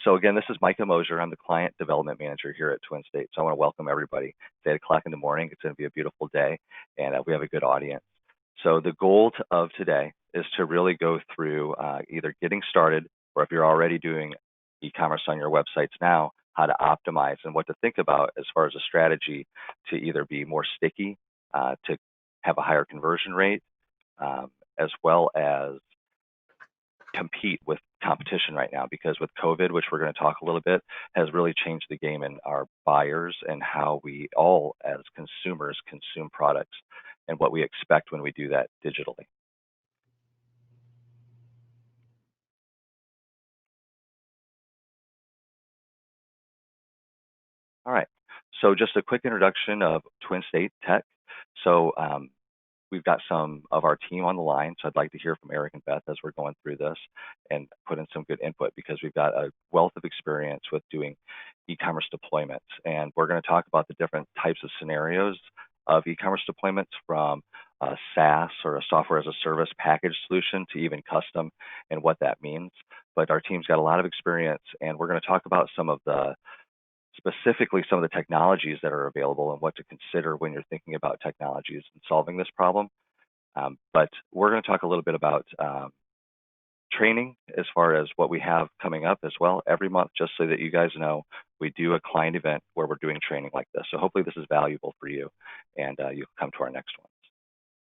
So again, this is Micah Mosier. I'm the Client Development Manager here at Twin State. So I want to welcome everybody. It's 8 o'clock in the morning. It's going to be a beautiful day, and we have a good audience. So the goal of today is to really go through either getting started, or if you're already doing e-commerce on your websites now, how to optimize and what to think about as far as a strategy to either be more sticky, to have a higher conversion rate, as well as compete with competition right now, because with COVID, which we're going to talk a little bit, has really changed the game in our buyers and how we all as consumers consume products and what we expect when we do that digitally. All right, so just a quick introduction of Twin State Tech. So we've got some of our team on the line, so I'd like to hear from Eric and Beth as we're going through this and put in some good input, because we've got a wealth of experience with doing e-commerce deployments. And we're going to talk about the different types of scenarios of e-commerce deployments, from a SaaS or a software as a service package solution to even custom, and what that means. But our team's got a lot of experience, and we're going to talk about specifically some of the technologies that are available and what to consider when you're thinking about technologies and solving this problem. But we're going to talk a little bit about training as far as what we have coming up as well every month, just so that you guys know we do a client event where we're doing training like this. So hopefully this is valuable for you, and you'll come to our next ones.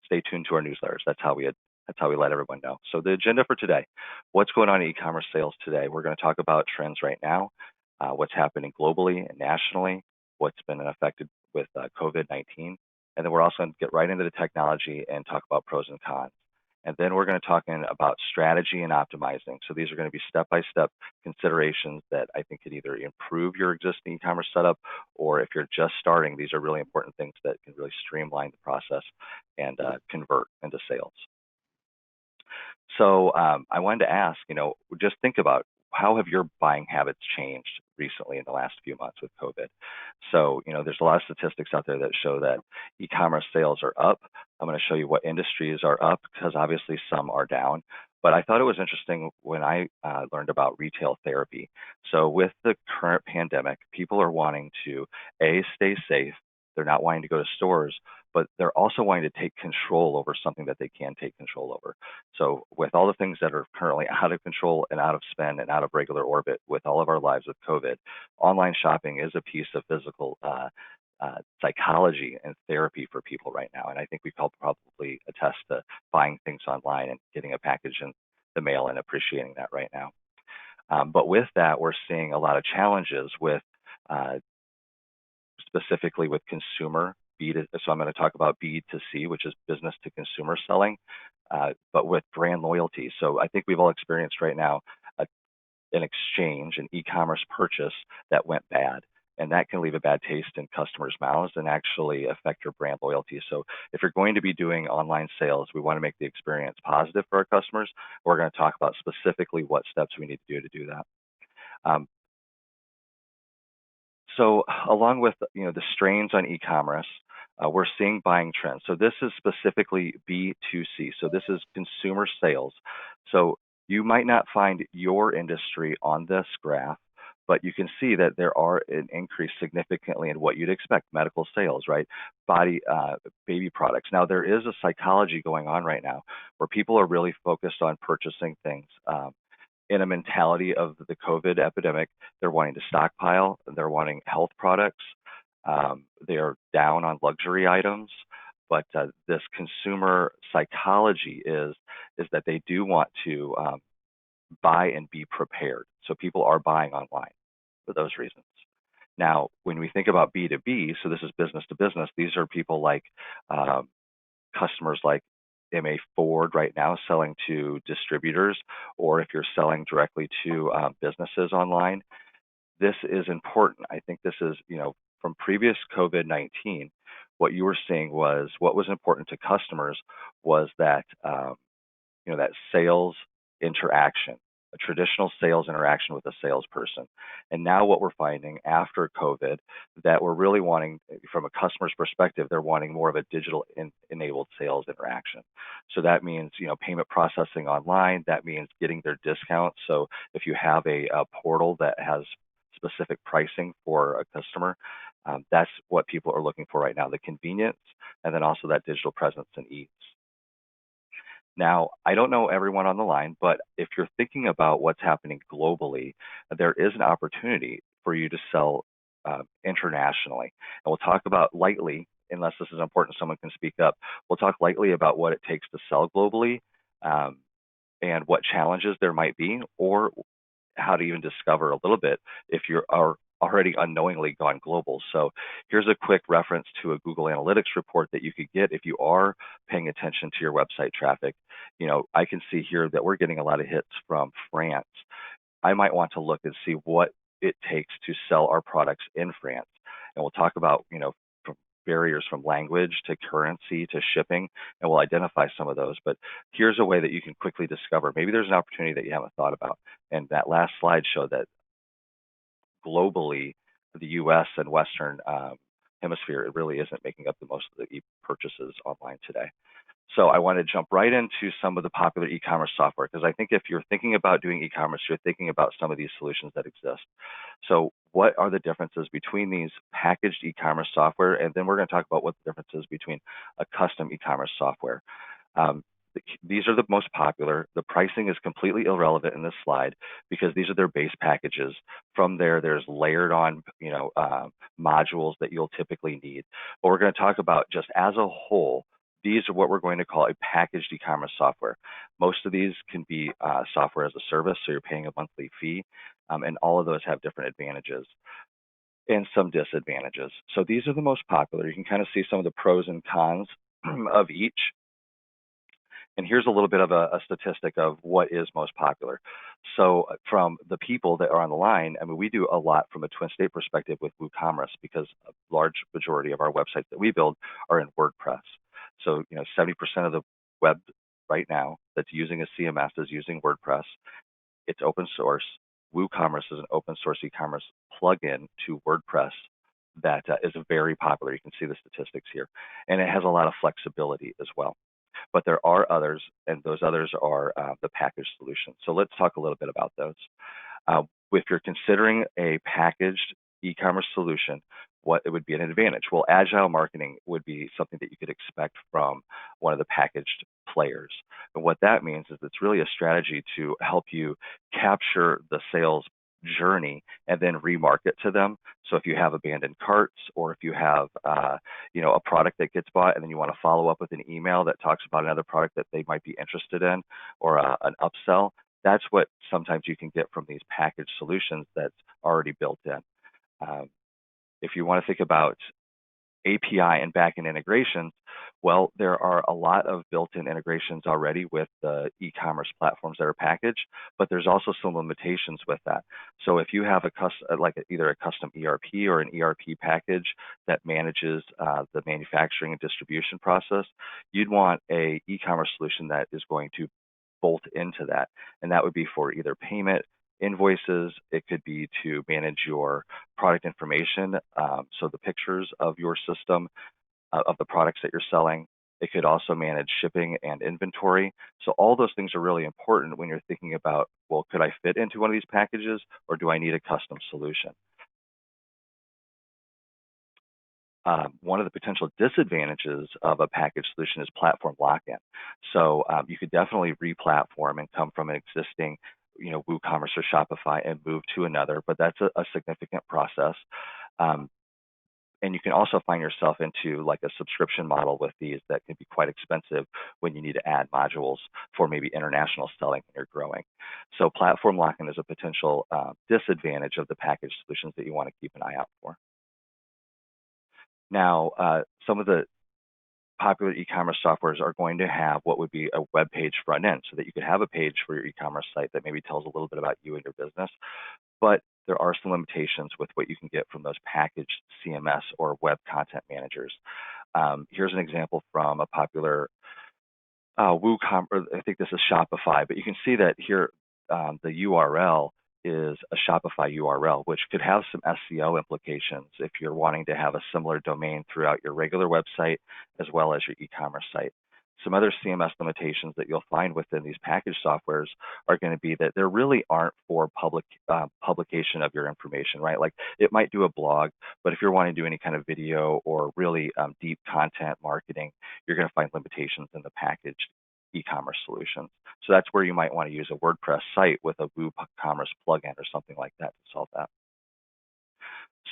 Stay tuned to our newsletters. That's how we let everyone know. So the agenda for today: what's going on in e-commerce sales today. We're going to talk about trends right now, what's happening globally and nationally, what's been affected with COVID-19, and then we're also going to get right into the technology and talk about pros and cons. And then we're going to talk about strategy and optimizing. So these are going to be step-by-step considerations that I think could either improve your existing e-commerce setup, or if you're just starting, these are really important things that can really streamline the process and convert into sales. So I wanted to ask, just think about, how have your buying habits changed recently in the last few months with COVID? So, there's a lot of statistics out there that show that e-commerce sales are up. I'm going to show you what industries are up, because obviously some are down. But I thought it was interesting when I learned about retail therapy. So with the current pandemic, people are wanting to, stay safe. They're not wanting to go to stores, but they're also wanting to take control over something that they can take control over. So with all the things that are currently out of control and out of spend and out of regular orbit with all of our lives with COVID, online shopping is a piece of physical psychology and therapy for people right now. And I think we can probably attest to buying things online and getting a package in the mail and appreciating that right now. But with that, we're seeing a lot of challenges with specifically with consumer so I'm going to talk about B2C, which is business to consumer selling, but with brand loyalty. So I think we've all experienced right now an exchange, an e-commerce purchase that went bad, and that can leave a bad taste in customers' mouths and actually affect your brand loyalty. So if you're going to be doing online sales, we want to make the experience positive for our customers. We're going to talk about specifically what steps we need to do that. So along with the strains on e-commerce, we're seeing buying trends. So this is specifically B2C. So this is consumer sales. So you might not find your industry on this graph, but you can see that there are an increase significantly in what you'd expect: medical sales, right? Baby products. Now there is a psychology going on right now where people are really focused on purchasing things in a mentality of the COVID epidemic. They're wanting to stockpile, they're wanting health products, they're down on luxury items, but this consumer psychology is that they do want to buy and be prepared. So people are buying online for those reasons. Now, when we think about B2B, so this is business to business, these are people like customers like MA Ford right now selling to distributors, or if you're selling directly to businesses online. This is important. I think this is, from previous COVID-19, what you were seeing was what was important to customers was that, that sales interaction. a traditional sales interaction with a salesperson. And now what we're finding after COVID, that we're really wanting, from a customer's perspective, they're wanting more of a digital enabled sales interaction. So that means, payment processing online. That means getting their discounts. So if you have a portal that has specific pricing for a customer, that's what people are looking for right now, the convenience, and then also that digital presence and ease. Now, I don't know everyone on the line, but if you're thinking about what's happening globally, there is an opportunity for you to sell internationally. And we'll talk about lightly, unless this is important, someone can speak up. We'll talk lightly about what it takes to sell globally, and what challenges there might be, or how to even discover a little bit if you are already unknowingly gone global. So here's a quick reference to a Google Analytics report that you could get if you are paying attention to your website traffic. I can see here that we're getting a lot of hits from France. I might want to look and see what it takes to sell our products in France. And we'll talk about, from barriers from language to currency to shipping, and we'll identify some of those. But here's a way that you can quickly discover maybe there's an opportunity that you haven't thought about. And that last slide showed that globally, the U.S. and Western hemisphere, it really isn't making up the most of the purchases online today. So I want to jump right into some of the popular e-commerce software, because I think if you're thinking about doing e-commerce, you're thinking about some of these solutions that exist. So what are the differences between these packaged e-commerce software? And then we're going to talk about what the difference is between a custom e-commerce software. These are the most popular. The pricing is completely irrelevant in this slide because these are their base packages. From there, there's layered on, modules that you'll typically need. But we're going to talk about just as a whole, these are what we're going to call a packaged e-commerce software. Most of these can be software as a service, so you're paying a monthly fee, and all of those have different advantages and some disadvantages. So these are the most popular. You can kind of see some of the pros and cons of each. And here's a little bit of a statistic of what is most popular. So from the people that are on the line, we do a lot from a Twin State perspective with WooCommerce, because a large majority of our websites that we build are in WordPress. So 70% of the web right now that's using a CMS is using WordPress. It's open source. WooCommerce is an open source e-commerce plugin to WordPress that is very popular. You can see the statistics here. And it has a lot of flexibility as well. But there are others, and those others are the packaged solutions. So let's talk a little bit about those. If you're considering a packaged e-commerce solution, what it would be an advantage? Well, agile marketing would be something that you could expect from one of the packaged players. And what that means is it's really a strategy to help you capture the sales journey and then remarket to them. So if you have abandoned carts, or if you have a product that gets bought and then you want to follow up with an email that talks about another product that they might be interested in, or an upsell, that's what sometimes you can get from these packaged solutions that's already built in. If you want to think about API and backend integrations, well, there are a lot of built-in integrations already with the e-commerce platforms that are packaged, but there's also some limitations with that. So if you have either a custom ERP or an ERP package that manages the manufacturing and distribution process, you'd want a e-commerce solution that is going to bolt into that, and that would be for either payment, invoices. It could be to manage your product information, so the pictures of your system, of the products that you're selling. It could also manage shipping and inventory. So all those things are really important when you're thinking about, well, could I fit into one of these packages, or do I need a custom solution? One of the potential disadvantages of a package solution is platform lock-in. So you could definitely re-platform and come from an existing, WooCommerce or Shopify and move to another, but that's a significant process. And you can also find yourself into like a subscription model with these that can be quite expensive when you need to add modules for maybe international selling when you're growing. So platform lock-in is a potential disadvantage of the package solutions that you want to keep an eye out for. Now, some of the popular e-commerce softwares are going to have what would be a web page front end, so that you could have a page for your e-commerce site that maybe tells a little bit about you and your business. But there are some limitations with what you can get from those packaged CMS or web content managers. Here's an example from a popular WooCommerce, I think this is Shopify, but you can see that here the URL is a Shopify URL, which could have some SEO implications if you're wanting to have a similar domain throughout your regular website as well as your e-commerce site. Some other CMS limitations that you'll find within these package softwares are going to be that there really aren't for publication of your information, right? Like it might do a blog, but if you're wanting to do any kind of video or really deep content marketing, you're going to find limitations in the packaged e-commerce solutions. So that's where you might want to use a WordPress site with a WooCommerce plugin or something like that to solve that.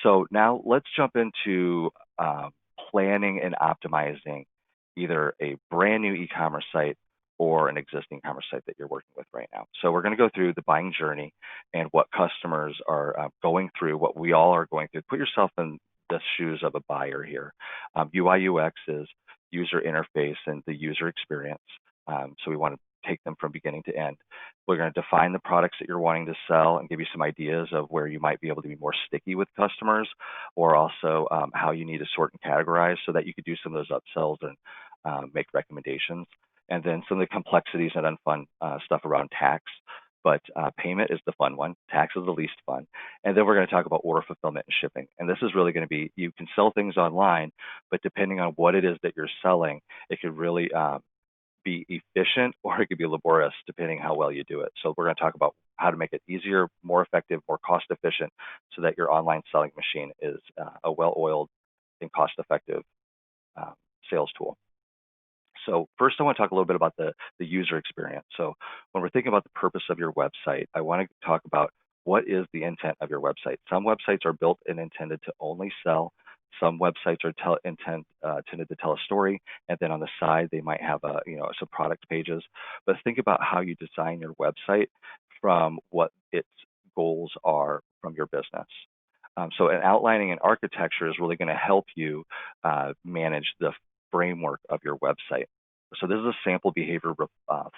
So now let's jump into planning and optimizing either a brand new e-commerce site or an existing commerce site that you're working with right now. So we're going to go through the buying journey and what customers are going through, what we all are going through. Put yourself in the shoes of a buyer here. UI UX is user interface and the user experience. So we want to take them from beginning to end. We're going to define the products that you're wanting to sell and give you some ideas of where you might be able to be more sticky with customers, or also how you need to sort and categorize so that you could do some of those upsells and make recommendations. And then some of the complexities and unfun stuff around tax. But payment is the fun one. Tax is the least fun. And then we're going to talk about order fulfillment and shipping. And this is really going to be, you can sell things online, but depending on what it is that you're selling, it could really be efficient or it could be laborious depending how well you do it. So we're going to talk about how to make it easier, more effective, more cost efficient so that your online selling machine is a well-oiled and cost-effective sales tool. So first I want to talk a little bit about the user experience. So when we're thinking about the purpose of your website, I want to talk about what is the intent of your website. Some websites are built and intended to only sell. Some websites are intended to tell a story, and then on the side they might have some product pages. But think about how you design your website from what its goals are from your business. So an outlining and architecture is really going to help you manage the framework of your website. So this is a sample behavior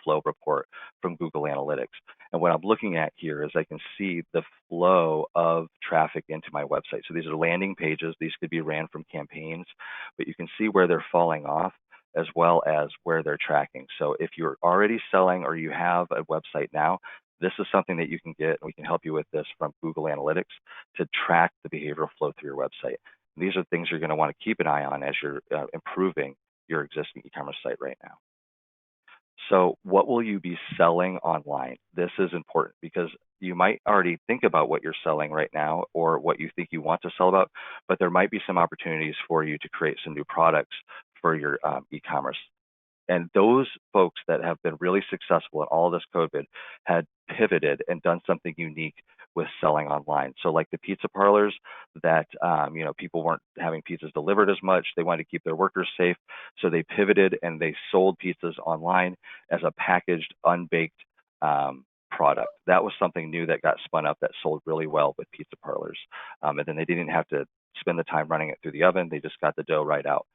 flow report from Google Analytics. And what I'm looking at here is I can see the flow of traffic into my website. So these are landing pages. These could be ran from campaigns, but you can see where they're falling off as well as where they're tracking. So if you're already selling or you have a website now, this is something that you can get, and we can help you with this from Google Analytics to track the behavioral flow through your website. And these are things you're going to want to keep an eye on as you're improving your existing e-commerce site right now. So what will you be selling online? This is important because you might already think about what you're selling right now or what you think you want to sell about, but there might be some opportunities for you to create some new products for your e-commerce. And those folks that have been really successful in all of this COVID had pivoted and done something unique with selling online. So like the pizza parlors that, people weren't having pizzas delivered as much. They wanted to keep their workers safe. So they pivoted and they sold pizzas online as a packaged, unbaked product. That was something new that got spun up that sold really well with pizza parlors. And then they didn't have to spend the time running it through the oven. They just got the dough right out.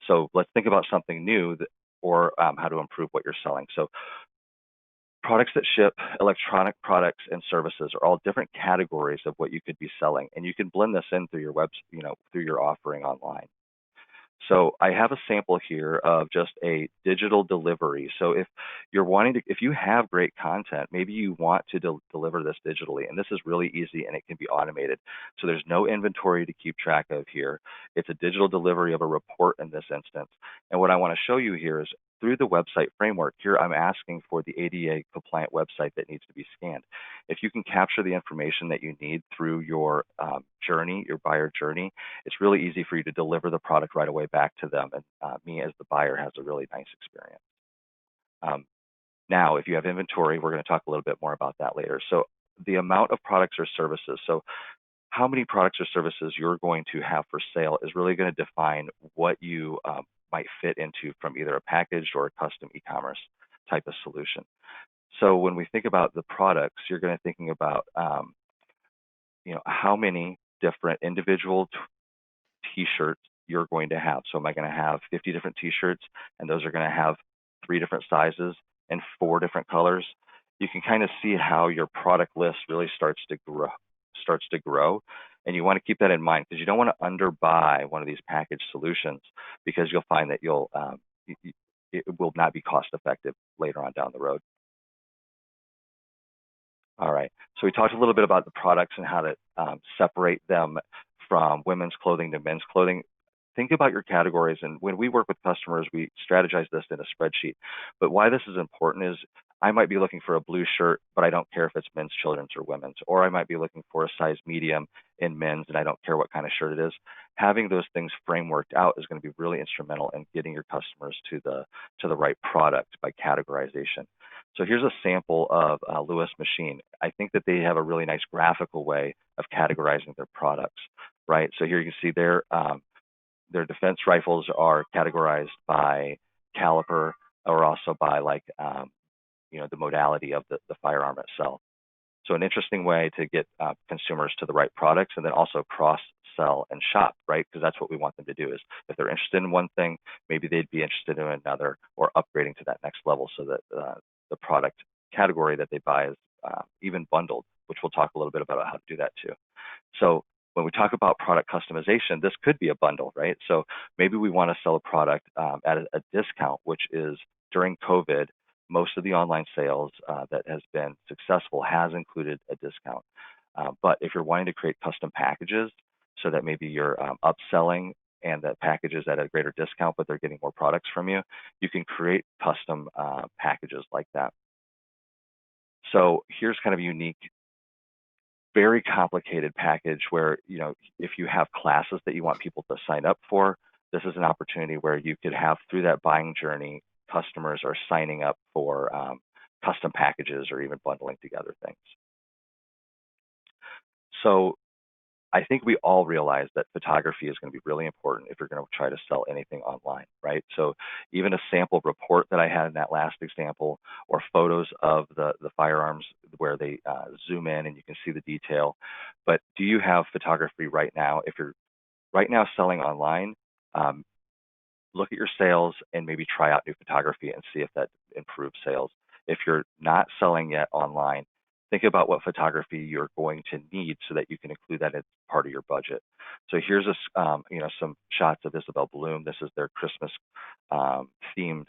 So let's think about something new or how to improve what you're selling. So products that ship, electronic products and services are all different categories of what you could be selling, and you can blend this in through your through your offering online. So I have a sample here of just a digital delivery. So if you have great content, maybe you want to deliver this digitally, and this is really easy and it can be automated. So there's no inventory to keep track of here. It's a digital delivery of a report in this instance. And what I want to show you here is through the website framework, here I'm asking for the ADA compliant website that needs to be scanned. If you can capture the information that you need through your journey, your buyer journey, it's really easy for you to deliver the product right away back to them. And me as the buyer has a really nice experience. Now, if you have inventory, we're going to talk a little bit more about that later. So the amount of products or services. So how many products or services you're going to have for sale is really going to define what you might fit into from either a packaged or a custom e-commerce type of solution. So when we think about the products, you're going to thinking about how many different individual t-shirts you're going to have. So am I going to have 50 different t-shirts, and those are going to have 3 different sizes and 4 different colors? You can kind of see how your product list really starts to grow. And you want to keep that in mind because you don't want to underbuy one of these packaged solutions because you'll find that it will not be cost effective later on down the road. All right. So we talked a little bit about the products and how to separate them from women's clothing to men's clothing. Think about your categories. And when we work with customers, we strategize this in a spreadsheet. But why this is important is I might be looking for a blue shirt, but I don't care if it's men's, children's, or women's. Or I might be looking for a size medium in men's, and I don't care what kind of shirt it is. Having those things frameworked out is going to be really instrumental in getting your customers to the right product by categorization. So here's a sample of Lewis Machine. I think that they have a really nice graphical way of categorizing their products, right? So here you can see their defense rifles are categorized by caliper or also by the modality of the firearm itself. So an interesting way to get consumers to the right products and then also cross sell and shop, right? Because that's what we want them to do is if they're interested in one thing, maybe they'd be interested in another or upgrading to that next level so that the product category that they buy is even bundled, which we'll talk a little bit about how to do that too. So when we talk about product customization, this could be a bundle, right? So maybe we want to sell a product at a discount, which is during COVID, most of the online sales that has been successful has included a discount. But if you're wanting to create custom packages so that maybe you're upselling and that package is at a greater discount, but they're getting more products from you, you can create custom packages like that. So here's kind of a unique, very complicated package where, if you have classes that you want people to sign up for, this is an opportunity where you could have through that buying journey, customers are signing up for custom packages or even bundling together things. So I think we all realize that photography is going to be really important if you're going to try to sell anything online, right? So even a sample report that I had in that last example, or photos of the firearms where they zoom in and you can see the detail. But do you have photography right now? If you're right now selling online, look at your sales and maybe try out new photography and see if that improves sales. If you're not selling yet online, think about what photography you're going to need so that you can include that as part of your budget. So here's some shots of Isabel Bloom. This is their Christmas themed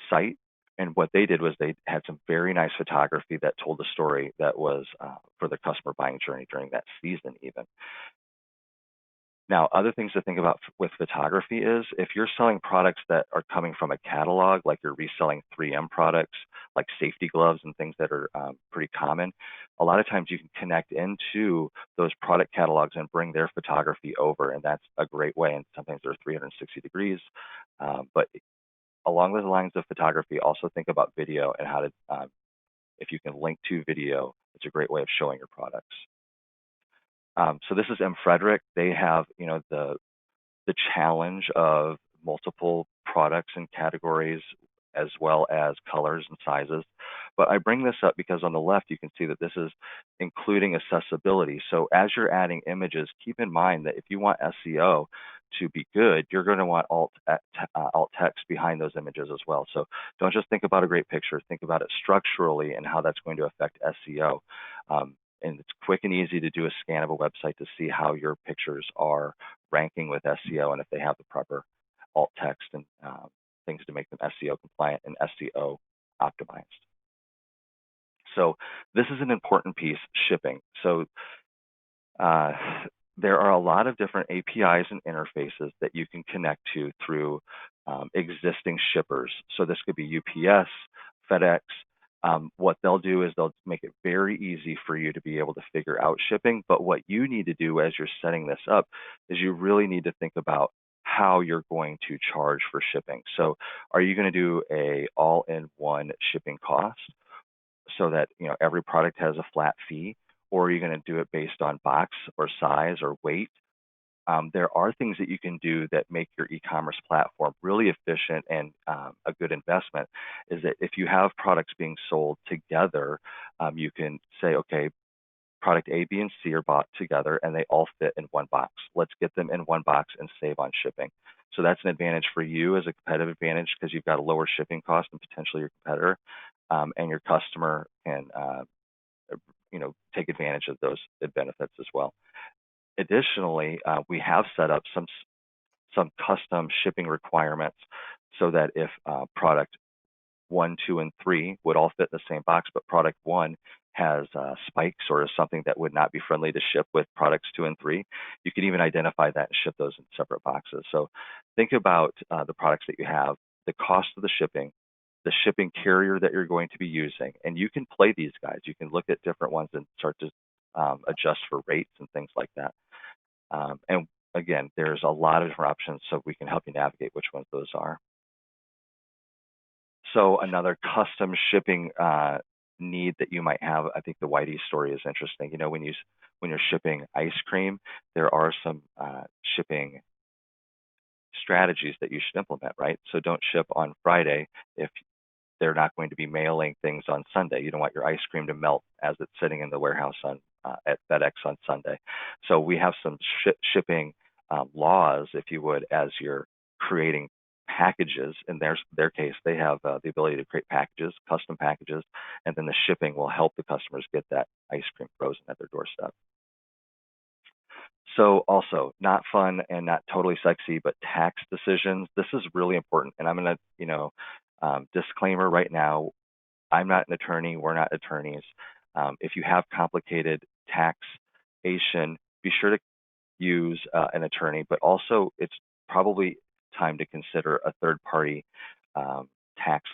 site. And what they did was they had some very nice photography that told a story that was for the customer buying journey during that season even. Now, other things to think about with photography is if you're selling products that are coming from a catalog, like you're reselling 3M products, like safety gloves and things that are pretty common, a lot of times you can connect into those product catalogs and bring their photography over, and that's a great way. And sometimes they're 360 degrees. But along those lines of photography, also think about video and how to, if you can link to video, it's a great way of showing your products. So this is M. Frederick. They have, the challenge of multiple products and categories as well as colors and sizes. But I bring this up because on the left, you can see that this is including accessibility. So as you're adding images, keep in mind that if you want SEO to be good, you're going to want alt text behind those images as well. So don't just think about a great picture, think about it structurally and how that's going to affect SEO. And it's quick and easy to do a scan of a website to see how your pictures are ranking with SEO and if they have the proper alt text and things to make them SEO compliant and SEO optimized. So this is an important piece, shipping. So there are a lot of different APIs and interfaces that you can connect to through existing shippers. So this could be UPS, FedEx. What they'll do is they'll make it very easy for you to be able to figure out shipping. But what you need to do as you're setting this up is you really need to think about how you're going to charge for shipping. So are you going to do a all-in-one shipping cost so that every product has a flat fee, or are you going to do it based on box or size or weight? There are things that you can do that make your e-commerce platform really efficient and a good investment. Is that if you have products being sold together, you can say, okay, product A, B, and C are bought together and they all fit in one box. Let's get them in one box and save on shipping. So that's an advantage for you as a competitive advantage because you've got a lower shipping cost than potentially your competitor, and your customer can take advantage of those benefits as well. Additionally, we have set up some custom shipping requirements so that if product 1, 2, and 3 would all fit in the same box, but product 1 has spikes or is something that would not be friendly to ship with products 2 and 3, you can even identify that and ship those in separate boxes. So think about the products that you have, the cost of the shipping carrier that you're going to be using, and you can play these guys. You can look at different ones and start to adjust for rates and things like that. And again, there's a lot of different options, so we can help you navigate which ones those are. So another custom shipping need that you might have, I think the Whitey story is interesting. You know, when you're shipping ice cream, there are some shipping strategies that you should implement, right? So don't ship on Friday if they're not going to be mailing things on Sunday. You don't want your ice cream to melt as it's sitting in the warehouse on at FedEx on Sunday. So we have some shipping laws, if you would, as you're creating packages. In their case, they have the ability to create packages, custom packages, and then the shipping will help the customers get that ice cream frozen at their doorstep. So also not fun and not totally sexy, but tax decisions. This is really important. And I'm going to, disclaimer right now, I'm not an attorney. We're not attorneys. If you have complicated taxation, be sure to use an attorney, but also it's probably time to consider a third party tax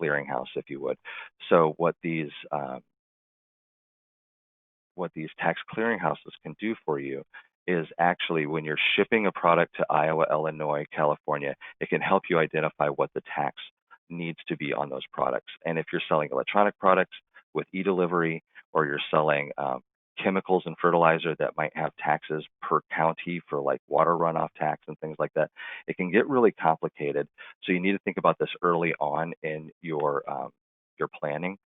clearinghouse, if you would. So what these tax clearinghouses can do for you is actually when you're shipping a product to Iowa, Illinois, California, it can help you identify what the tax needs to be on those products. And if you're selling electronic products with e-delivery, or you're selling chemicals and fertilizer that might have taxes per county for like water runoff tax and things like that, it can get really complicated. So you need to think about this early on in your planning.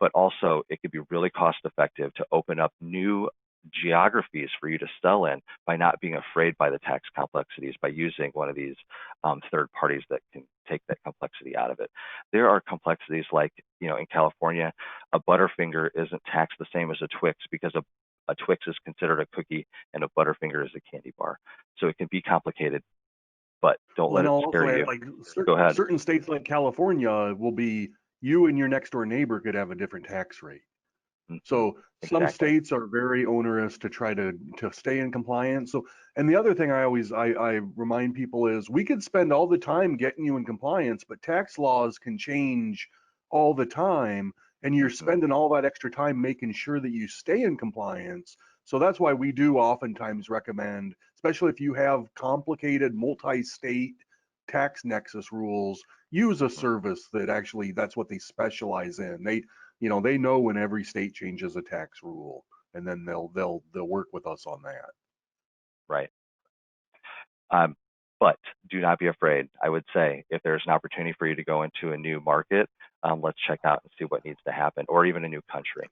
But also it could be really cost effective to open up new geographies for you to sell in by not being afraid by the tax complexities, by using one of these third parties that can take that complexity out of it. There are complexities like, you know, in California, a Butterfinger isn't taxed the same as a Twix because a Twix is considered a cookie and a Butterfinger is a candy bar. So it can be complicated, but don't Well, let and it I'll also scare add, you. like Go ahead. certain states like California will be, you and your next door neighbor could have a different tax rate. Mhm. So some Exactly. states are very onerous to try to stay in compliance. So, and the other thing I remind people is we could spend all the time getting you in compliance, but tax laws can change all the time, and you're Mhm. spending all that extra time making sure that you stay in compliance. So that's why we do oftentimes recommend, especially if you have complicated multi-state tax nexus rules, use a Mhm. service that actually that's what they specialize in. They know when every state changes a tax rule, and then they'll work with us on that. Right. Um, but do not be afraid. I would say if there's an opportunity for you to go into a new market, let's check out and see what needs to happen, or even a new country.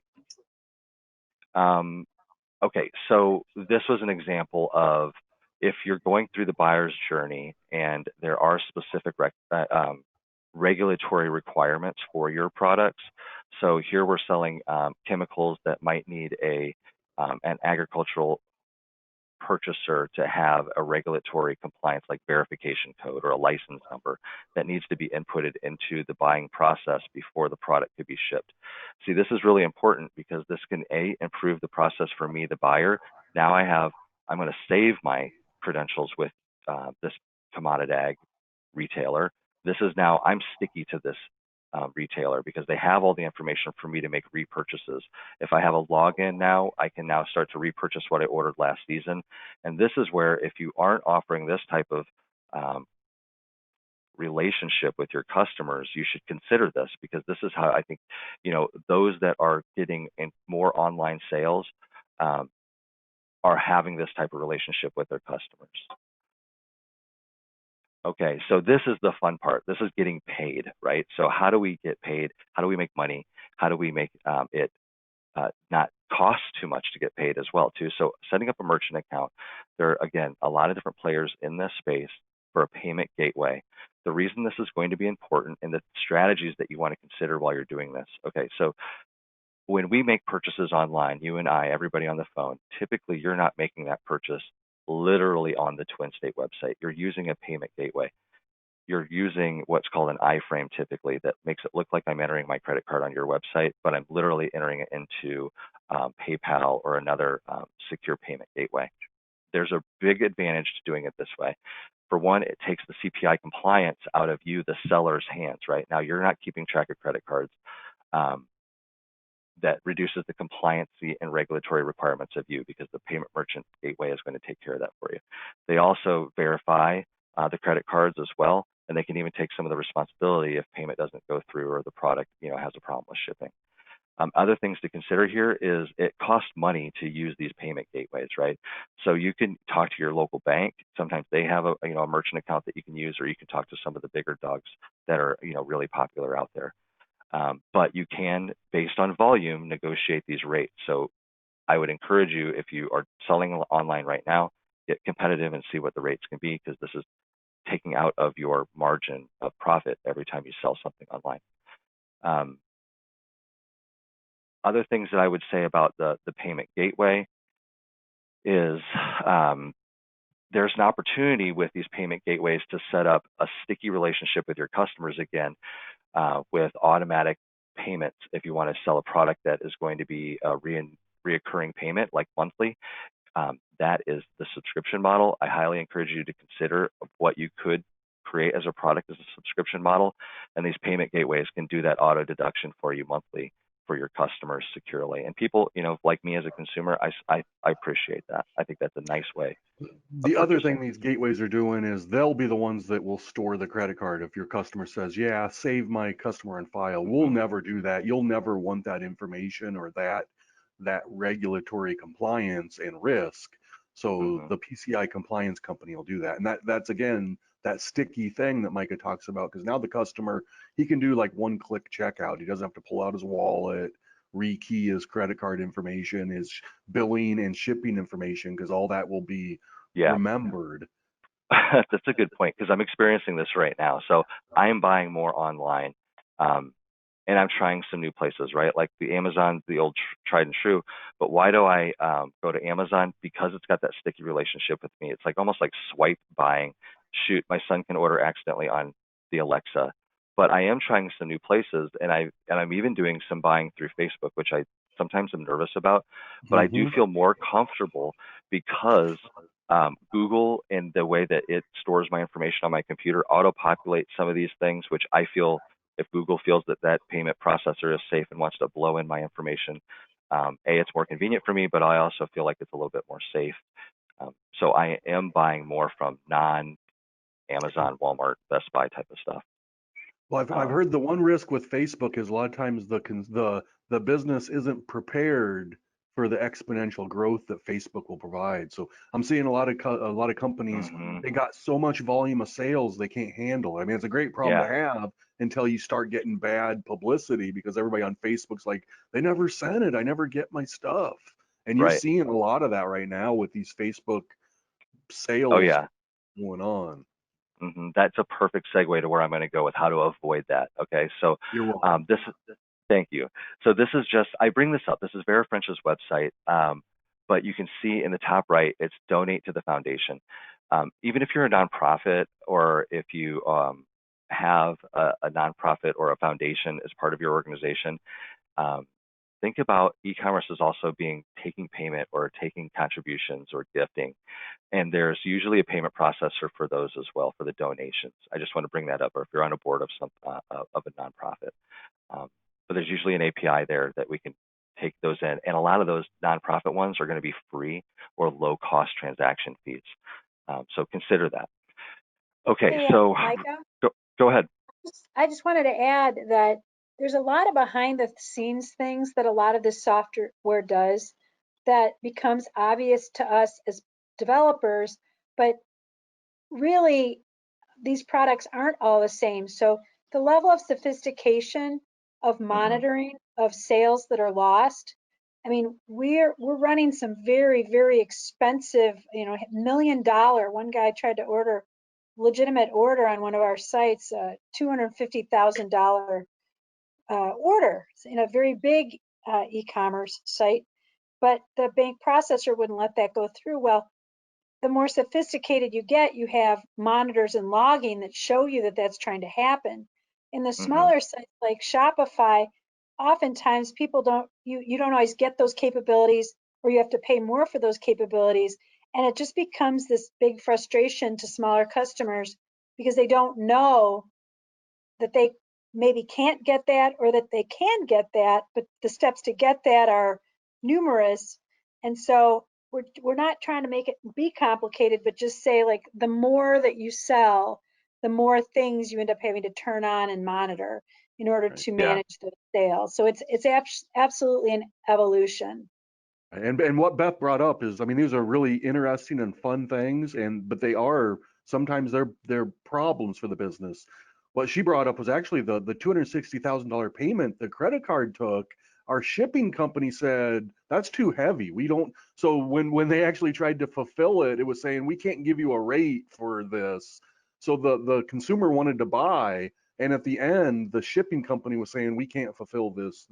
Okay, so this was an example of if you're going through the buyer's journey and there are specific regulatory requirements for your products. So here we're selling chemicals that might need an agricultural purchaser to have a regulatory compliance like verification code or a license number that needs to be inputted into the buying process before the product could be shipped. See, this is really important because this can improve the process for me, the buyer. Now I'm going to save my credentials with this commodity ag retailer. This is now, I'm sticky to this retailer because they have all the information for me to make repurchases. If I have a login now, I can now start to repurchase what I ordered last season. And this is where if you aren't offering this type of relationship with your customers, you should consider this, because this is how I think, those that are getting in more online sales are having this type of relationship with their customers. Okay, so this is the fun part. This is getting paid, right? So how do we get paid? How do we make money? How do we make it not cost too much to get paid as well, too? So setting up a merchant account, there are, again, a lot of different players in this space for a payment gateway. The reason this is going to be important and the strategies that you want to consider while you're doing this. Okay, so when we make purchases online, you and I, everybody on the phone, typically you're not making that purchase literally on the Twin State website. You're using a payment gateway. you're using what's called an iframe typically that makes it look like I'm entering my credit card on your website, but I'm literally entering it into PayPal or another secure payment gateway. There's a big advantage to doing it this way. For one, it takes the CPI compliance out of you, the seller's hands, right? Now you're not keeping track of credit cards. That reduces the compliancy and regulatory requirements of you because the payment merchant gateway is going to take care of that for you. They also verify the credit cards as well, and they can even take some of the responsibility if payment doesn't go through or the product, has a problem with shipping. Other things to consider here is it costs money to use these payment gateways, right? So you can talk to your local bank. Sometimes they have a merchant account that you can use, or you can talk to some of the bigger dogs that are really popular out there. But you can, based on volume, negotiate these rates. So I would encourage you, if you are selling online right now, get competitive and see what the rates can be, because this is taking out of your margin of profit every time you sell something online. Other things that I would say about the payment gateway is there's an opportunity with these payment gateways to set up a sticky relationship with your customers again, with automatic payments. If you want to sell a product that is going to be a reoccurring payment, like monthly, that is the subscription model. I highly encourage you to consider what you could create as a product as a subscription model, and these payment gateways can do that auto deduction for you monthly for your customers securely. And people, like me as a consumer, I appreciate that. I think that's a nice way of The other purchasing. thing these gateways are doing is they'll be the ones that will store the credit card. If your customer says, yeah, save my customer on file, we'll Hmm. never do that. You'll never want that information or that regulatory compliance and risk. So Hmm. the PCI compliance company will do that. And that's again that sticky thing that Micah talks about, because now the customer, he can do like one click checkout. He doesn't have to pull out his wallet, rekey his credit card information, his billing and shipping information, because all that will be Yeah. remembered. That's a good point, because I'm experiencing this right now. So I'm buying more online, and I'm trying some new places, right? Like the Amazon, the old tried and true. But why do I go to Amazon? Because it's got that sticky relationship with me. It's like almost like swipe buying. Shoot, my son can order accidentally on the Alexa. But I am trying some new places, and I'm even doing some buying through Facebook, which I sometimes am nervous about. But I do Mm-hmm. feel more comfortable because Google, and the way that it stores my information on my computer, auto-populates some of these things, which I feel, if Google feels that that payment processor is safe and wants to blow in my information, it's more convenient for me, but I also feel like it's a little bit more safe. So I am buying more from non-Amazon, Walmart, Best Buy type of stuff. Well, I've Um, heard the one risk with Facebook is a lot of times the business isn't prepared for the exponential growth that Facebook will provide. So I'm seeing a lot of companies, mhm. they got so much volume of sales they can't handle. I mean, it's a great problem to Yeah, have until you start getting bad publicity, because everybody on Facebook's like, they never sent it, I never get my stuff. And you're right. seeing a lot of that right now with these Facebook Oh sales yeah. going on. That's a perfect segue to where I'm going to go with how to avoid that. Okay, so You're welcome. this thank you. So this is just, I bring this up. This is Vera French's website, but you can see in the top right, it's donate to the foundation. Even if you're a nonprofit, or if you have a nonprofit or a foundation as part of your organization, um, think about e-commerce as also being taking payment or taking contributions or gifting. And there's usually a payment processor for those as well, for the donations. I just want to bring that up, or if you're on a board of of a nonprofit. Um, but there's usually an API there that we can take those in. And a lot of those nonprofit ones are going to be free or low cost transaction fees. So consider that. Okay, Hey, so Micah, go ahead. I just wanted to add that there's a lot of behind the scenes things that a lot of this software does that becomes obvious to us as developers, but really these products aren't all the same. So the level of sophistication of Hmm. monitoring of sales that are lost, I mean, we're running some very expensive, $1 million. One guy tried to order legitimate order on one of our sites, $250,000 order in a very big e-commerce site, but the bank processor wouldn't let that go through. Well, the more sophisticated you get, you have monitors and logging that show you that that's trying to happen. In the Hmm. smaller sites like Shopify, oftentimes people you don't always get those capabilities, or you have to pay more for those capabilities. And it just becomes this big frustration to smaller customers because they don't know that they maybe can't get that, or that they can get that, but the steps to get that are numerous. And so we're not trying to make it be complicated, but just say, like, the more that you sell, the more things you end up having to turn on and monitor in order Right. to Yeah, manage the sales. So it's absolutely an evolution. And what Beth brought up is, I mean, these are really interesting and fun things, but they are sometimes they're problems for the business. What she brought up was actually the $260,000 payment the credit card took. Our shipping company said that's too heavy. We don't. So when they actually tried to fulfill it, it was saying we can't give you a rate for this. So the consumer wanted to buy, and at the end, the shipping company was saying we can't fulfill this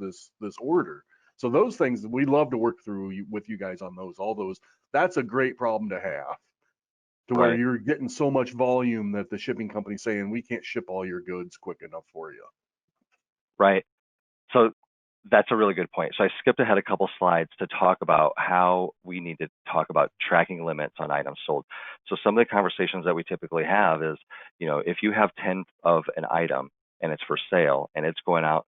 order. So those things we love to work through with you guys on those, all those. That's a great problem to have, to where right, you're getting so much volume that the shipping company's saying we can't ship all your goods quick enough for you. right. So that's a really good point. So I skipped ahead a couple slides to talk about how we need to talk about tracking limits on items sold. So some of the conversations that we typically have is, if you have 10 of an item and it's for sale and it's going out,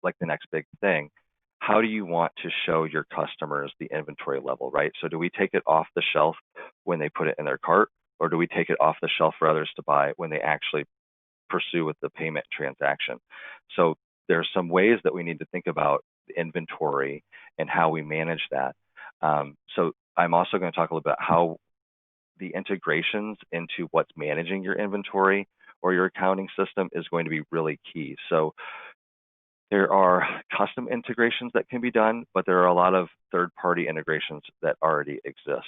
like the next big thing, how do you want to show your customers the inventory level, right? So do we take it off the shelf when they put it in their cart, or do we take it off the shelf for others to buy when they actually pursue with the payment transaction? So there's some ways that we need to think about the inventory and how we manage that. So I'm also going to talk a little bit about how the integrations into what's managing your inventory or your accounting system is going to be really key. So there are custom integrations that can be done, but there are a lot of third-party integrations that already exist.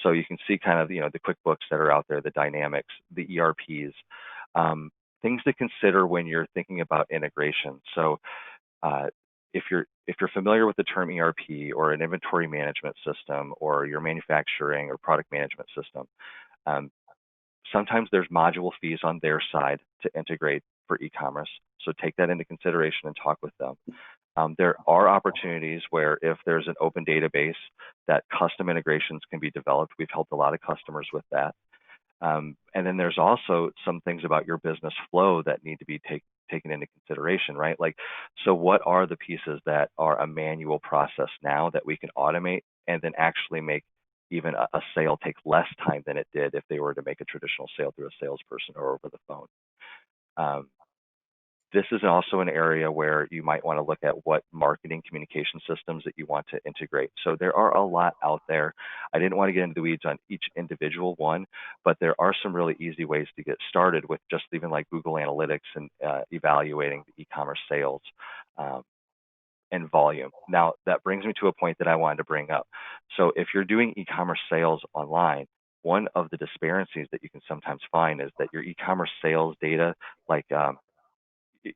So you can see kind of, the QuickBooks that are out there, the Dynamics, the ERPs, things to consider when you're thinking about integration. So uh, if you're familiar with the term ERP or an inventory management system or your manufacturing or product management system, um, sometimes there's module fees on their side to integrate for e-commerce. So take that into consideration and talk with them. There are opportunities where if there's an open database that custom integrations can be developed. We've helped a lot of customers with that. And then there's also some things about your business flow that need to be taken into consideration, right? Like, so what are the pieces that are a manual process now that we can automate and then actually make even a sale take less time than it did if they were to make a traditional sale through a salesperson or over the phone? Um, this is also an area where you might want to look at what marketing communication systems that you want to integrate. So there are a lot out there. I didn't want to get into the weeds on each individual one, but there are some really easy ways to get started with just even like Google Analytics and evaluating the e-commerce sales um, and volume. Now, that brings me to a point that I wanted to bring up. So if you're doing e-commerce sales online, one of the disparities that you can sometimes find is that your e-commerce sales data, like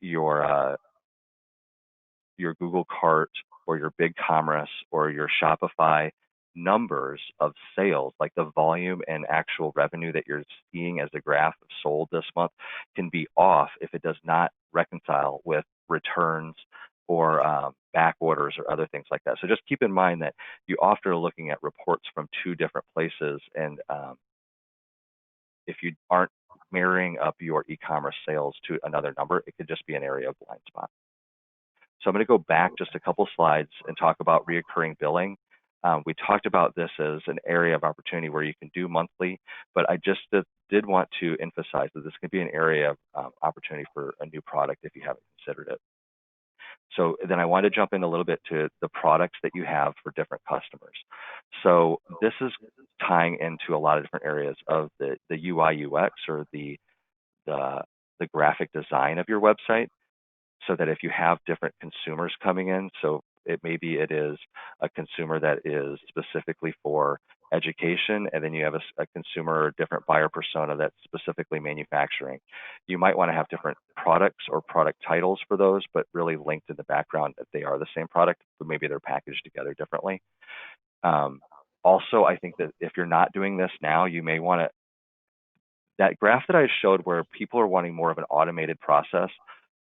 your your Google Cart or your BigCommerce or your Shopify numbers of sales, like the volume and actual revenue that you're seeing as a graph of sold this month, can be off if it does not reconcile with returns or back orders or other things like that. So just keep in mind that you often are looking at reports from two different places, and if you aren't marrying up your e-commerce sales to another number, it could just be an area of blind spot. So I'm going to go back just a couple slides and talk about reoccurring billing. We talked about this as an area of opportunity where you can do monthly, but I just did want to emphasize that this could be an area of opportunity for a new product if you haven't considered it. So then I want to jump in a little bit to the products that you have for different customers. So this is tying into a lot of different areas of the UI UX or the, the graphic design of your website, so that if you have different consumers coming in, so maybe it is a consumer that is specifically for education, and then you have a consumer or different buyer persona that's specifically manufacturing. You might want to have different products or product titles for those, but really linked in the background that they are the same product, but maybe they're packaged together differently. Um, Also, I think that if you're not doing this now, you may want to, that graph that I showed where people are wanting more of an automated process,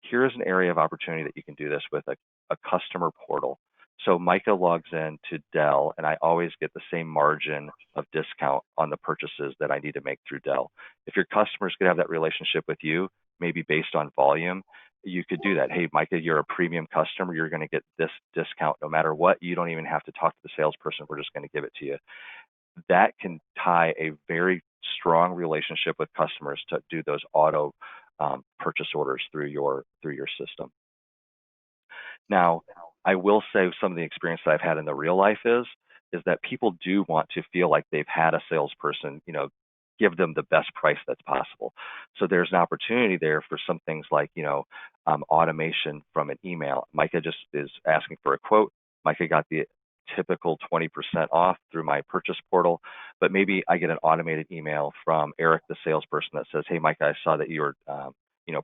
here's an area of opportunity that you can do this with a customer portal. So Micah logs in to Dell, and I always get the same margin of discount on the purchases that I need to make through Dell. If your customers could have that relationship with you, maybe based on volume, you could do that. Hey, Micah, you're a premium customer. You're going to get this discount no matter what. You don't even have to talk to the salesperson. We're just going to give it to you. That can tie a very strong relationship with customers to do those auto purchase orders through your system. Now, I will say some of the experience that I've had in the real life is that people do want to feel like they've had a salesperson, give them the best price that's possible. So there's an opportunity there for some things like, automation from an email. Micah just is asking for a quote. Micah got the typical 20% off through my purchase portal, but maybe I get an automated email from Eric, the salesperson, that says, hey, Micah, I saw that you were,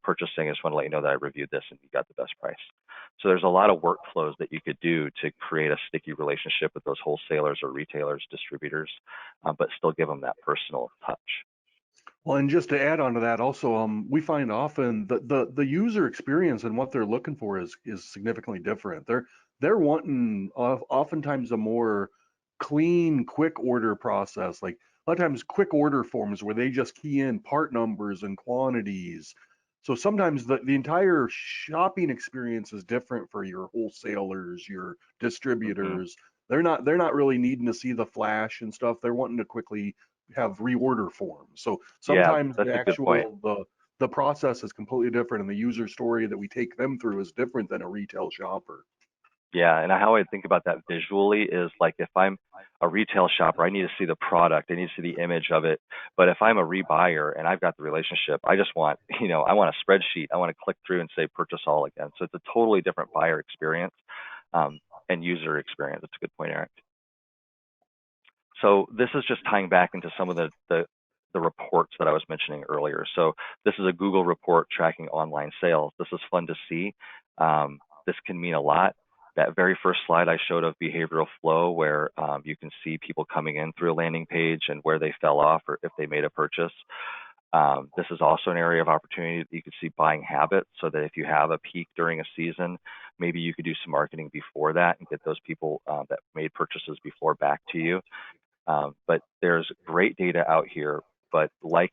purchasing. I just want to let you know that I reviewed this and you got the best price. So there's a lot of workflows that you could do to create a sticky relationship with those wholesalers or retailers, distributors, but still give them that personal touch. Well, and just to add on to that, also, we find often that the user experience and what they're looking for is significantly different. They're wanting oftentimes a more clean, quick order process. Like a lot of times, quick order forms where they just key in part numbers and quantities. So sometimes the entire shopping experience is different for your wholesalers, your distributors. They're not really needing to see the flash and stuff. They're wanting to quickly have reorder forms. So Yeah, sometimes that's the a good point. actual the process is completely different, and the user story that we take them through is different than a retail shopper. Yeah, and how I think about that visually is like if I'm a retail shopper, I need to see the product, I need to see the image of it. But if I'm a rebuyer and I've got the relationship, I just want, I want a spreadsheet. I want to click through and say purchase all again. So it's a totally different buyer experience and user experience. That's a good point, Eric. So this is just tying back into some of the reports that I was mentioning earlier. So this is a Google report tracking online sales. This is fun to see. This can mean a lot. That very first slide I showed of behavioral flow, where you can see people coming in through a landing page and where they fell off or if they made a purchase. This is also an area of opportunity that you could see buying habits, so that if you have a peak during a season, maybe you could do some marketing before that and get those people that made purchases before back to you. But there's great data out here, but like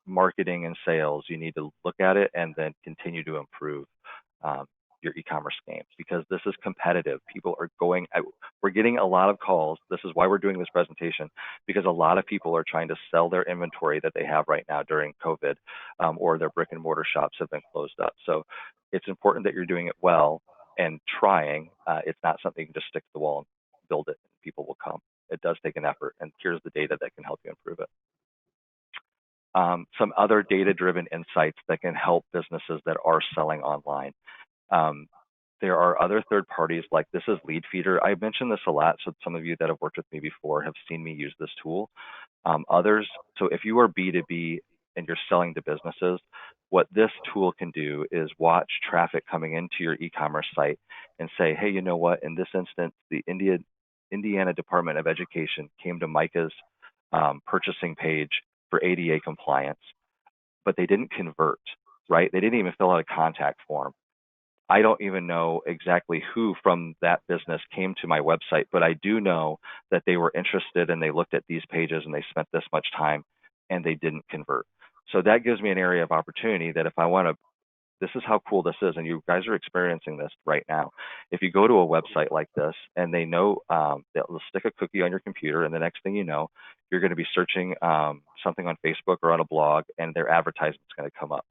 marketing and sales, you need to look at it and then continue to improve your e-commerce game, because this is competitive. People are going out. We're getting a lot of calls. This is why we're doing this presentation, because a lot of people are trying to sell their inventory that they have right now during COVID, or their brick and mortar shops have been closed up. So it's important that you're doing it well and trying. It's not something you can just stick to the wall and build it and people will come. It does take an effort, and here's the data that can help you improve it. Some other data-driven insights that can help businesses that are selling online. There are other third parties, like this is Leadfeeder. I mentioned this a lot, so some of you that have worked with me before have seen me use this tool. Others, so if you are B2B and you're selling to businesses, what this tool can do is watch traffic coming into your e-commerce site and say, hey, you know what, in this instance, the Indiana Department of Education came to Micah's purchasing page for ADA compliance, but they didn't convert, right? They didn't even fill out a contact form. I don't even know exactly who from that business came to my website, but I do know that they were interested and they looked at these pages and they spent this much time and they didn't convert. So that gives me an area of opportunity that if I want to, this is how cool this is, and you guys are experiencing this right now. If you go to a website like this and they know they'll stick a cookie on your computer, and the next thing you know, you're going to be searching something on Facebook or on a blog, and their advertisement's going to come up.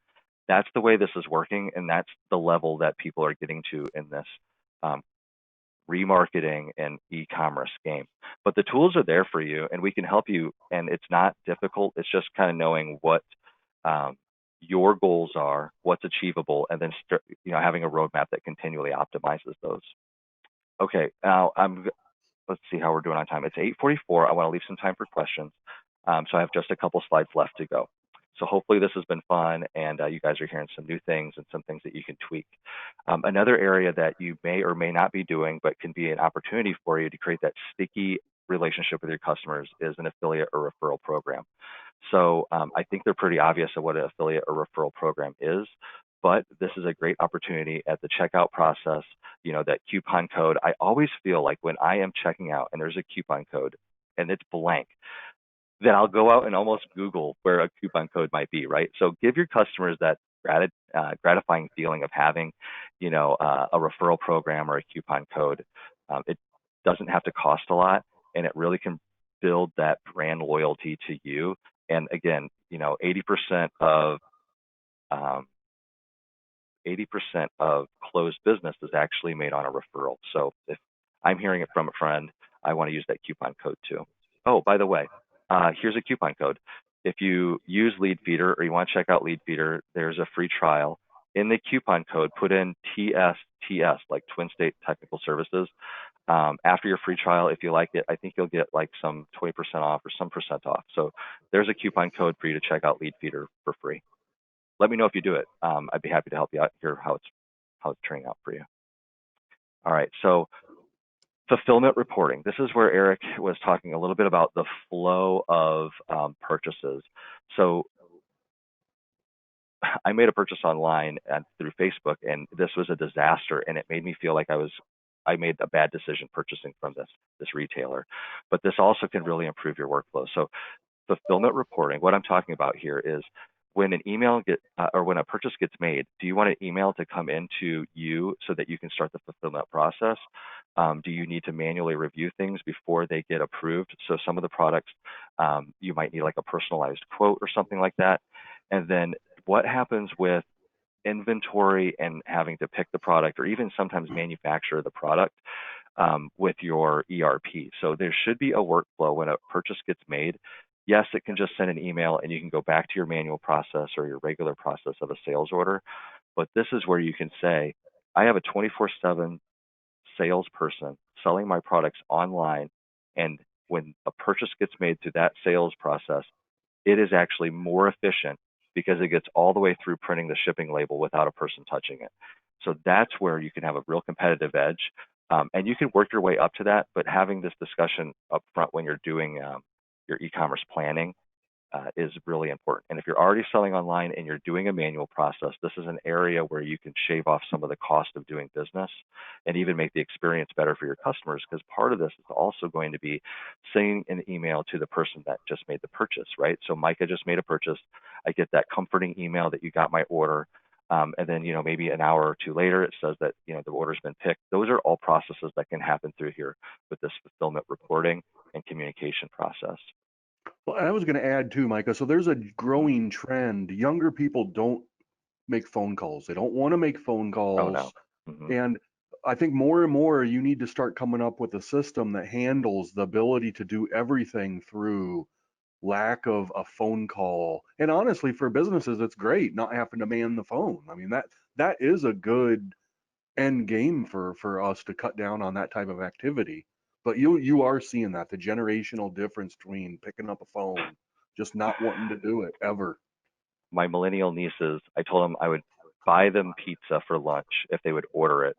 That's the way this is working, and that's the level that people are getting to in this remarketing and e-commerce game. But the tools are there for you, and we can help you, and it's not difficult. It's just kind of knowing what your goals are, what's achievable, and then having a roadmap that continually optimizes those. Okay, now let's see how we're doing on time. It's 8:44. I want to leave some time for questions, so I have just a couple slides left to go. So hopefully this has been fun, and you guys are hearing some new things and some things that you can tweak. Another area that you may or may not be doing, but can be an opportunity for you to create that sticky relationship with your customers is an affiliate or referral program. So I think they're pretty obvious of what an affiliate or referral program is, but this is a great opportunity at the checkout process. That coupon code. I always feel like when I am checking out and there's a coupon code and it's blank, then I'll go out and almost Google where a coupon code might be, right? So give your customers that gratifying feeling of having, a referral program or a coupon code. It doesn't have to cost a lot, and it really can build that brand loyalty to you. And again, 80% of 80% of closed business is actually made on a referral. So if I'm hearing it from a friend, I want to use that coupon code too. Oh, by the way, here's a coupon code. If you use Leadfeeder or you want to check out Leadfeeder, there's a free trial. In the coupon code, put in TSTS, like Twin State Technical Services. After your free trial, if you like it, I think you'll get like some 20% off or some percent off. So there's a coupon code for you to check out Leadfeeder for free. Let me know if you do it. I'd be happy to help you out here how it's turning out for you. All right, so fulfillment reporting. This is where Eric was talking a little bit about the flow of purchases. So I made a purchase online and through Facebook, and this was a disaster, and it made me feel like I made a bad decision purchasing from this retailer. But this also can really improve your workflow. So fulfillment reporting, what I'm talking about here is when an email or when a purchase gets made, do you want an email to come into you so that you can start the fulfillment process? Do you need to manually review things before they get approved? So some of the products, you might need like a personalized quote or something like that. And then what happens with inventory and having to pick the product or even sometimes manufacture the product with your ERP? So there should be a workflow when a purchase gets made. Yes, it can just send an email and you can go back to your manual process or your regular process of a sales order. But this is where you can say, I have a 24/7 salesperson selling my products online. And when a purchase gets made through that sales process, it is actually more efficient because it gets all the way through printing the shipping label without a person touching it. So that's where you can have a real competitive edge. And you can work your way up to that, but having this discussion up front when you're doing your e-commerce planning is really important. And if you're already selling online and you're doing a manual process, this is an area where you can shave off some of the cost of doing business and even make the experience better for your customers, because part of this is also going to be sending an email to the person that just made the purchase, right? So Micah just made a purchase. I get that comforting email that you got my order. And then, maybe an hour or two later, it says that, the order's been picked. Those are all processes that can happen through here with this fulfillment reporting and communication process. Well, I was going to add too, Micah. So there's a growing trend. Younger people don't make phone calls. They don't want to make phone Oh, no. calls. Mm-hmm. And I think more and more you need to start coming up with a system that handles the ability to do everything through lack of a phone call. And honestly, for businesses, it's great not having to man the phone. I mean, that is a good end game for us to cut down on that type of activity. But you are seeing that, the generational difference between picking up a phone, just not wanting to do it ever. My millennial nieces, I told them I would buy them pizza for lunch if they would order it,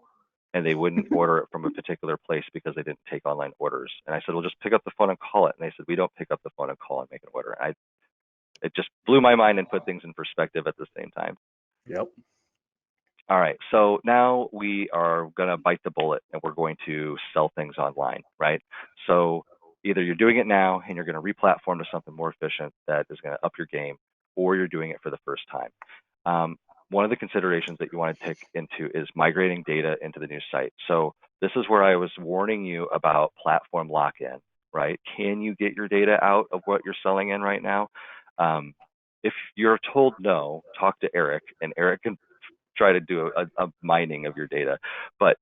and they wouldn't order it from a particular place because they didn't take online orders. And I said, well, just pick up the phone and call it. And they said, we don't pick up the phone and call and make an order. It just blew my mind and put things in perspective at the same time. Yep. All right, so now we are going to bite the bullet and we're going to sell things online, right? So either you're doing it now and you're going to re-platform to something more efficient that is going to up your game, or you're doing it for the first time. One of the considerations that you want to take into is migrating data into the new site. So this is where I was warning you about platform lock-in, right? Can you get your data out of what you're selling in right now? If you're told no, talk to Eric, and Eric can try to do a mining of your data. But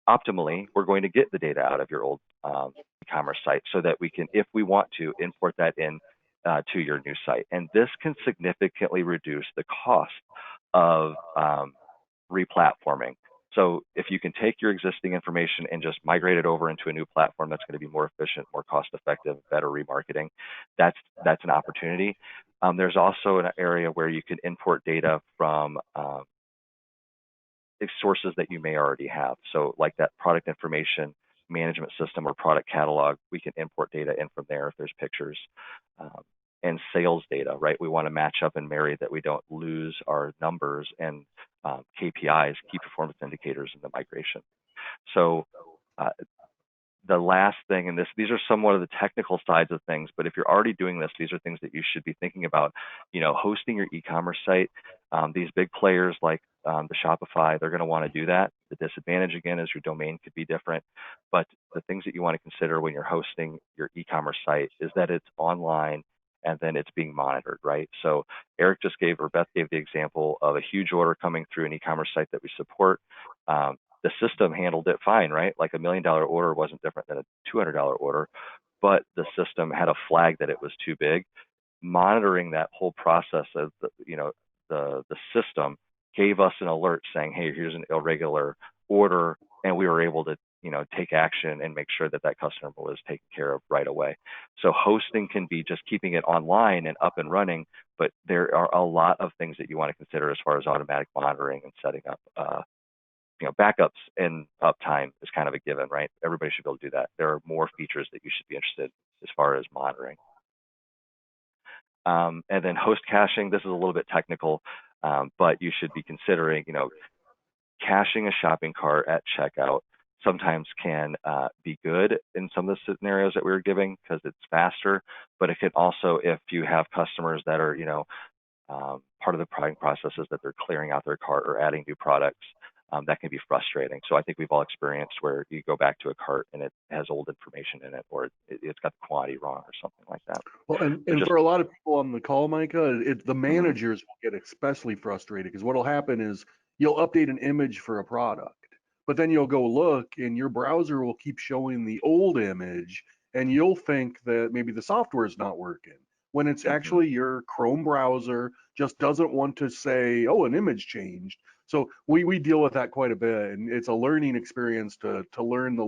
optimally, we're going to get the data out of your old e-commerce site so that we can, if we want to, import that in to your new site. And this can significantly reduce the cost of replatforming. So if you can take your existing information and just migrate it over into a new platform that's going to be more efficient, more cost effective, better remarketing, that's an opportunity. There's also an area where you can import data from sources that you may already have. So like that product information management system or product catalog, we can import data in from there if there's pictures. And sales data, right? We want to match up and marry that we don't lose our numbers and KPIs, key performance indicators, in the migration. So the last thing, and these are somewhat of the technical sides of things, but if you're already doing this, these are things that you should be thinking about. Hosting your e-commerce site. These big players like the Shopify, they're going to want to do that. The disadvantage, again, is your domain could be different. But the things that you want to consider when you're hosting your e-commerce site is that it's online and then it's being monitored, right? So Beth gave the example of a huge order coming through an e-commerce site that we support. The system handled it fine, right? Like $1 million order wasn't different than a $200 order, but the system had a flag that it was too big. Monitoring that whole process of the system gave us an alert saying, hey, here's an irregular order, and we were able to take action and make sure that customer was taken care of right away. So hosting can be just keeping it online and up and running, but there are a lot of things that you want to consider as far as automatic monitoring and setting up backups and uptime is kind of a given, right? Everybody should be able to do that. There are more features that you should be interested as far as monitoring. And then host caching, this is a little bit technical, but you should be considering, caching a shopping cart at checkout sometimes can be good in some of the scenarios that we were giving because it's faster, but it can also, if you have customers that are, part of the buying process is that they're clearing out their cart or adding new products, that can be frustrating. So I think we've all experienced where you go back to a cart and it has old information in it, or it's got the quantity wrong or something like that. Well, and for a lot of people on the call, Micah, the managers will get especially frustrated because what'll happen is you'll update an image for a product, but then you'll go look and your browser will keep showing the old image and you'll think that maybe the software is not working when it's actually your Chrome browser just doesn't want to say, oh, an image changed. So we deal with that quite a bit, and it's a learning experience to learn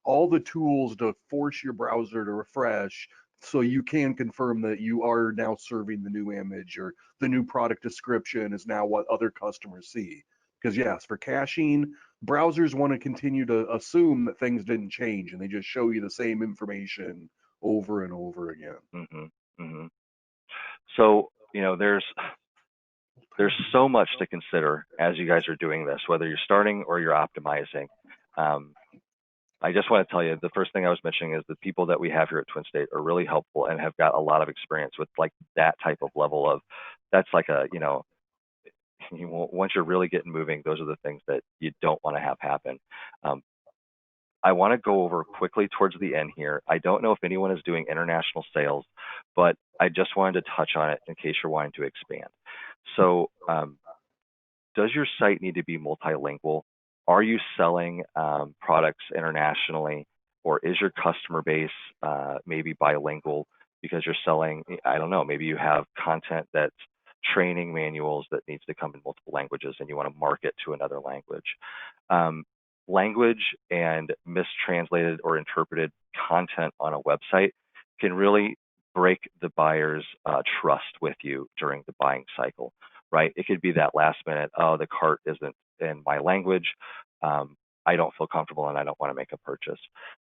all the tools to force your browser to refresh so you can confirm that you are now serving the new image or the new product description is now what other customers see. Because yes, for caching, browsers want to continue to assume that things didn't change and they just show you the same information over and over again. So, there's so much to consider as you guys are doing this, whether you're starting or you're optimizing. I just want to tell you, the first thing I was mentioning is the people that we have here at Twin State are really helpful and have got a lot of experience with like that type of level of, that's like once you're really getting moving, those are the things that you don't want to have happen. I want to go over quickly towards the end here. I don't know if anyone is doing international sales, but I just wanted to touch on it in case you're wanting to expand. So does your site need to be multilingual? Are you selling products internationally, or is your customer base maybe bilingual because you're selling, I don't know, maybe you have content that's training manuals that needs to come in multiple languages and you want to market to another language. Language and mistranslated or interpreted content on a website can really break the buyer's trust with you during the buying cycle, right? It could be that last minute, oh, the cart isn't in my language. I don't feel comfortable and I don't want to make a purchase.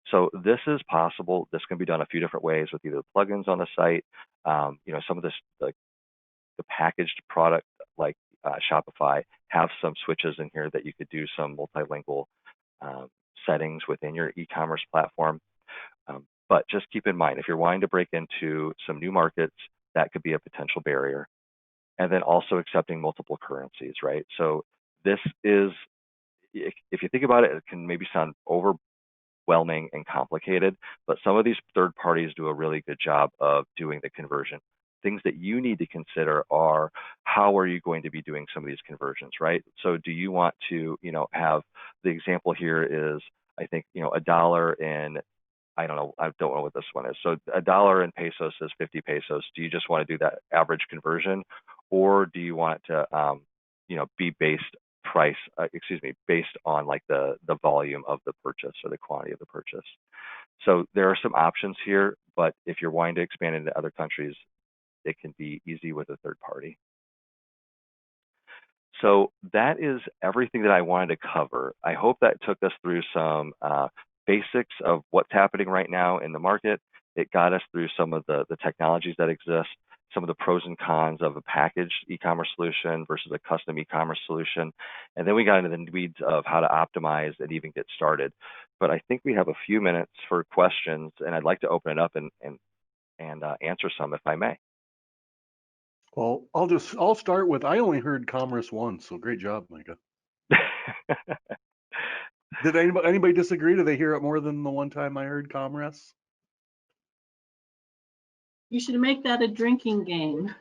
So this is possible. This can be done a few different ways with either plugins on the site. Some of this, the packaged product like Shopify have some switches in here that you could do some multilingual settings within your e-commerce platform. But just keep in mind, if you're wanting to break into some new markets, that could be a potential barrier. And then also accepting multiple currencies, right? So this is, if you think about it, it can maybe sound overwhelming and complicated, but some of these third parties do a really good job of doing the conversion. Things that you need to consider are, how are you going to be doing some of these conversions, right? So do you want to, have, the example here is, I think, $1 in, I don't know what this one is. So $1 in pesos is 50 pesos. Do you just want to do that average conversion, or do you want it to, be based on like the volume of the purchase or the quantity of the purchase? So there are some options here, but if you're wanting to expand into other countries, it can be easy with a third party. So that is everything that I wanted to cover. I hope that took us through some basics of what's happening right now in the market. It got us through some of the technologies that exist, some of the pros and cons of a packaged e-commerce solution versus a custom e-commerce solution. And then we got into the weeds of how to optimize and even get started. But I think we have a few minutes for questions, and I'd like to open it up and answer some if I may. Well, I'll start with, I only heard commerce once, so great job, Micah. Did anybody disagree? Did they hear it more than the one time I heard commerce? You should make that a drinking game.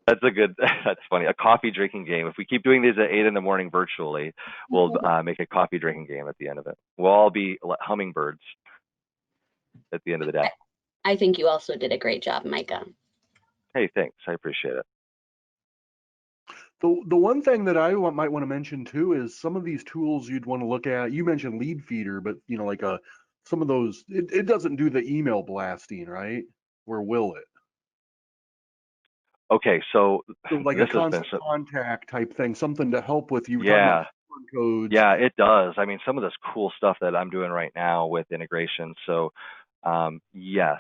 That's funny. A coffee drinking game. If we keep doing these at 8 in the morning virtually, we'll make a coffee drinking game at the end of it. We'll all be hummingbirds at the end of the day. I think you also did a great job, Micah. Hey, thanks. I appreciate it. The one thing that I might want to mention too is some of these tools you'd want to look at. You mentioned Lead Feeder, but like some of those, it doesn't do the email blasting, right? Or will it? Okay, so like a constant contact type thing, something to help with you. Yeah, codes. Yeah, it does. I mean, some of this cool stuff that I'm doing right now with integration. So, yes,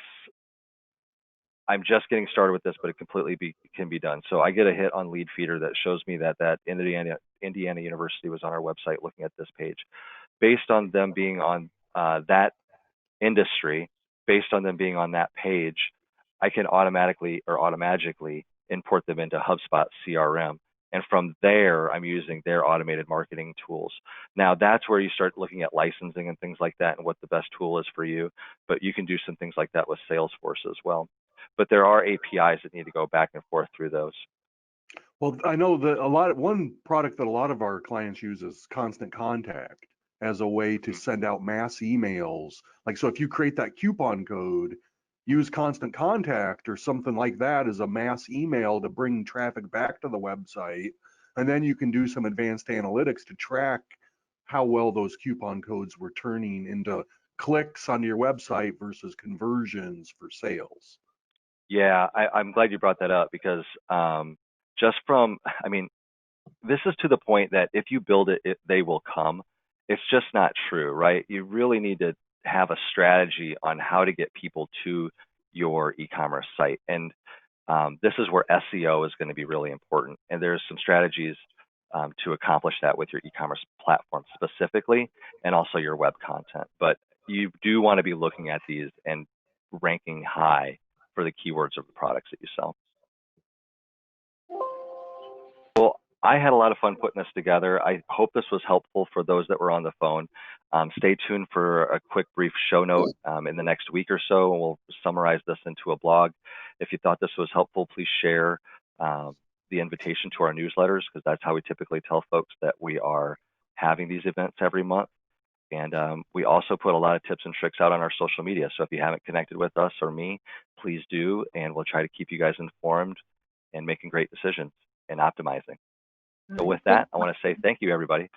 I'm just getting started with this, but it completely can be done. So I get a hit on Lead Feeder that shows me that Indiana University was on our website looking at this page. Based on them being on that industry, based on them being on that page, I can automatically or automatically import them into HubSpot CRM. And from there, I'm using their automated marketing tools. Now, that's where you start looking at licensing and things like that and what the best tool is for you. But you can do some things like that with Salesforce as well. But there are APIs that need to go back and forth through those. Well, I know that one product that a lot of our clients use is Constant Contact as a way to send out mass emails. Like, so if you create that coupon code, use Constant Contact or something like that as a mass email to bring traffic back to the website. And then you can do some advanced analytics to track how well those coupon codes were turning into clicks on your website versus conversions for sales. Yeah, I'm glad you brought that up because I mean, this is to the point that if you build it, they will come. It's just not true, right? You really need to have a strategy on how to get people to your e-commerce site. And this is where SEO is going to be really important. And there's some strategies to accomplish that with your e-commerce platform specifically, and also your web content. But you do want to be looking at these and ranking high for the keywords of the products that you sell. Well, I had a lot of fun putting this together. I hope this was helpful for those that were on the phone. Stay tuned for a quick brief show note in the next week or so, and we'll summarize this into a blog. If you thought this was helpful, please share the invitation to our newsletters, because that's how we typically tell folks that we are having these events every month. And we also put a lot of tips and tricks out on our social media. So if you haven't connected with us or me, please do, and we'll try to keep you guys informed and making great decisions and optimizing. So with that, I want to say thank you, everybody.